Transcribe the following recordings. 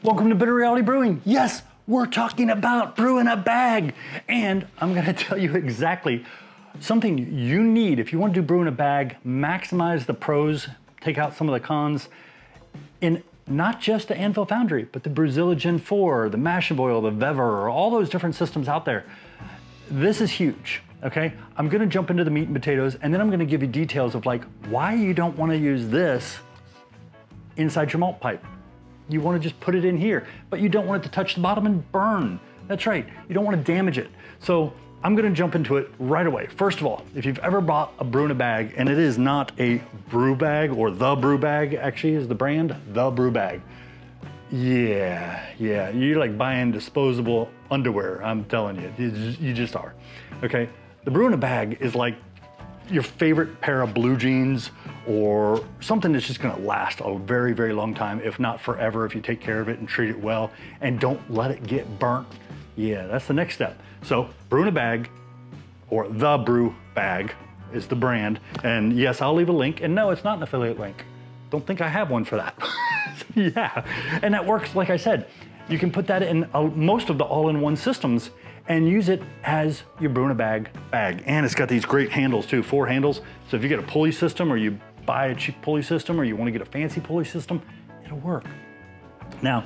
Welcome to Bitter Reality Brewing. Yes, we're talking about brewing a bag. And I'm gonna tell you exactly something you need if you want to do brewing a bag, maximize the pros, take out some of the cons in not just the Anvil Foundry, but the Brezilla Gen 4, the Mash and Boil, the Vever, all those different systems out there. This is huge, okay? I'm gonna jump into the meat and potatoes, and then I'm gonna give you details of like why you don't wanna use this inside your malt pipe. You wanna just put it in here, but you don't want it to touch the bottom and burn. That's right, you don't wanna damage it. So I'm gonna jump into it right away. First of all, if you've ever bought a brew in a bag, and it is not a brew bag, or the brew bag actually is the brand, the brew bag. Yeah, you're like buying disposable underwear, I'm telling you, you just are, okay? The brew in a bag is like your favorite pair of blue jeans or something that's just gonna last a very, very long time, if not forever, if you take care of it and treat it well and don't let it get burnt. Yeah, that's the next step. So brew in a bag, or the brew bag is the brand. And yes, I'll leave a link. And no, it's not an affiliate link. Don't think I have one for that. Yeah, and that works, like I said, you can put that in most of the all-in-one systems and use it as your brew in a bag. And it's got these great handles too, 4 handles. So if you get a pulley system, or you buy a cheap pulley system, or you wanna get a fancy pulley system, it'll work. Now,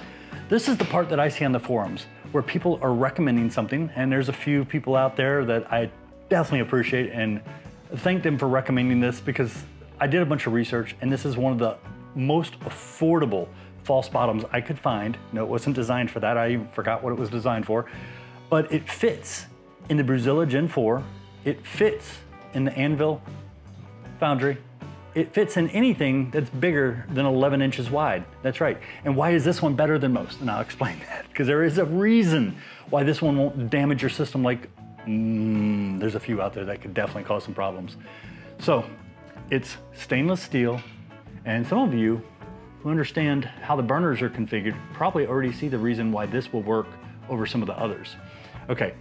this is the part that I see on the forums where people are recommending something, and there's a few people out there that I definitely appreciate and thank them for recommending this, because I did a bunch of research and this is one of the most affordable false bottoms I could find. No, it wasn't designed for that. I even forgot what it was designed for, but it fits in the Brezilla Gen 4. It fits in the Anvil Foundry. It fits in anything that's bigger than 11 inches wide. That's right. And why is this one better than most? And I'll explain that, because there is a reason why this one won't damage your system like, there's a few out there that could definitely cause some problems. So it's stainless steel, and some of you who understand how the burners are configured probably already see the reason why this will work over some of the others. Okay,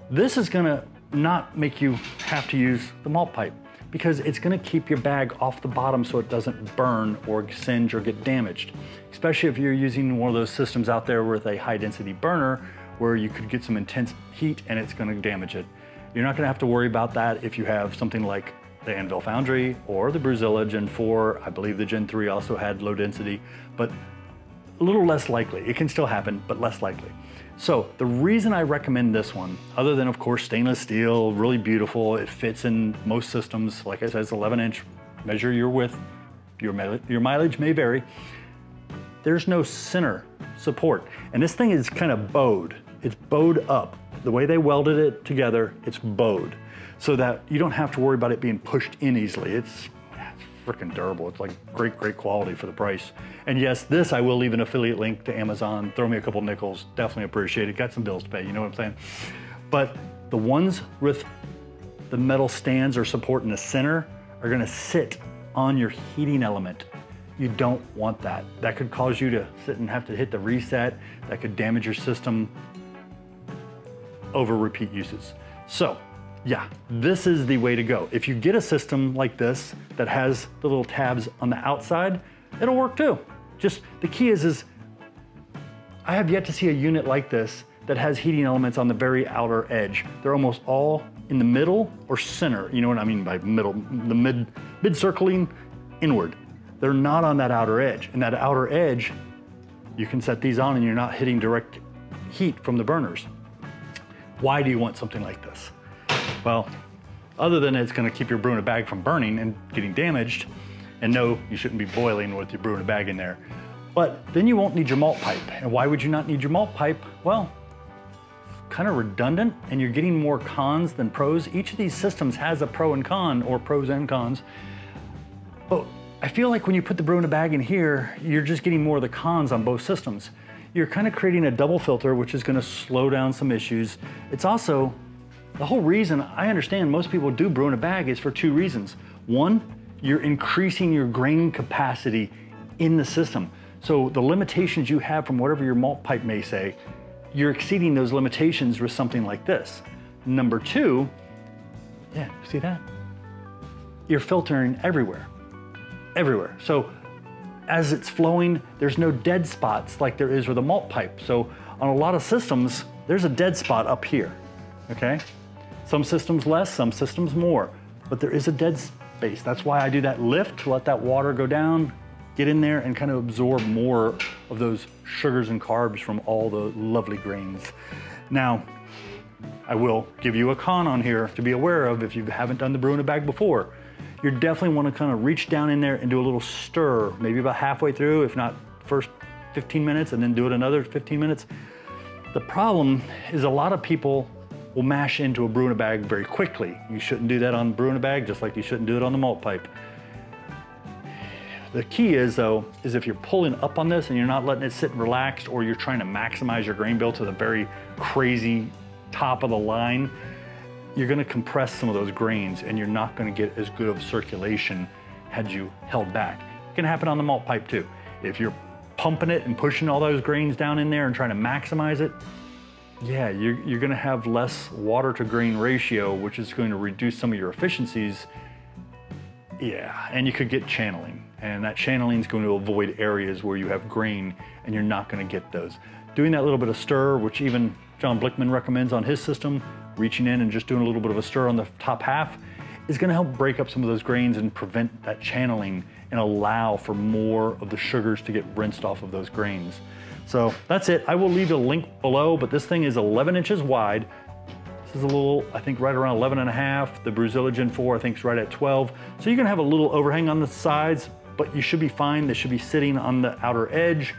this is gonna not make you have to use the malt pipe, because it's gonna keep your bag off the bottom so it doesn't burn or singe or get damaged. Especially if you're using one of those systems out there with a high density burner where you could get some intense heat and it's gonna damage it. You're not gonna have to worry about that if you have something like the Anvil Foundry or the Brezilla Gen 4. I believe the Gen 3 also had low density, but a little less likely. It can still happen, but less likely. So the reason I recommend this one, other than of course stainless steel, really beautiful, it fits in most systems. Like I said, it's 11 inch, measure your width, your mileage may vary. There's no center support. And this thing is kind of bowed. It's bowed up. The way they welded it together, it's bowed, so that you don't have to worry about it being pushed in easily. It's freaking durable. It's like great quality for the price. And yes, this I will leave an affiliate link to Amazon. Throw me a couple nickels, definitely appreciate it. Got some bills to pay, you know what I'm saying? But the ones with the metal stands or support in the center are gonna sit on your heating element. You don't want that. That could cause you to sit and have to hit the reset. That could damage your system over repeat uses. So yeah, this is the way to go. If you get a system like this that has the little tabs on the outside, it'll work too. Just the key is I have yet to see a unit like this that has heating elements on the very outer edge. They're almost all in the middle or center. You know what I mean by middle, the mid-circling inward. They're not on that outer edge. And that outer edge, you can set these on and you're not hitting direct heat from the burners. Why do you want something like this? Well, other than it's gonna keep your brew in a bag from burning and getting damaged, and no, you shouldn't be boiling with your brew in a bag in there, but then you won't need your malt pipe. And why would you not need your malt pipe? Well, kind of redundant, and you're getting more cons than pros. Each of these systems has a pro and con, or pros and cons. But I feel like when you put the brew in a bag in here, you're just getting more of the cons on both systems. You're kind of creating a double filter, which is gonna slow down some issues. It's also, the whole reason I understand most people do brew in a bag is for 2 reasons. One, you're increasing your grain capacity in the system. So the limitations you have from whatever your malt pipe may say, you're exceeding those limitations with something like this. Number 2, yeah, see that? You're filtering everywhere. So as it's flowing, there's no dead spots like there is with a malt pipe. So on a lot of systems, there's a dead spot up here, okay? Some systems less, some systems more, but there is a dead space. That's why I do that lift to let that water go down, get in there and kind of absorb more of those sugars and carbs from all the lovely grains. Now, I will give you a con on here to be aware of if you haven't done the brew in a bag before. You definitely want to kind of reach down in there and do a little stir, maybe about halfway through, if not first 15 minutes, and then do it another 15 minutes. The problem is a lot of people will mash into a brew in a bag very quickly. You shouldn't do that on brew in a bag, just like you shouldn't do it on the malt pipe. The key is though, is if you're pulling up on this and you're not letting it sit relaxed, or you're trying to maximize your grain bill to the very crazy top of the line, you're gonna compress some of those grains and you're not gonna get as good of circulation had you held back. It can happen on the malt pipe too. If you're pumping it and pushing all those grains down in there and trying to maximize it, yeah, you're gonna have less water to grain ratio, which is going to reduce some of your efficiencies. Yeah, and you could get channeling, and that channeling is going to avoid areas where you have grain and you're not gonna get those. Doing that little bit of stir, which even John Blickman recommends on his system, reaching in and just doing a little bit of a stir on the top half, is gonna help break up some of those grains and prevent that channeling and allow for more of the sugars to get rinsed off of those grains. So that's it. I will leave a link below, but this thing is 11 inches wide. This is a little, I think right around 11 and a half. The Brezilla Gen 4, I think is right at 12. So you're gonna have a little overhang on the sides, but you should be fine. They should be sitting on the outer edge.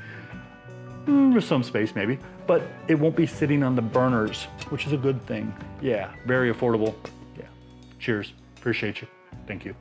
There's some space maybe, but it won't be sitting on the burners, which is a good thing. Yeah, very affordable. Yeah, cheers, appreciate you, thank you.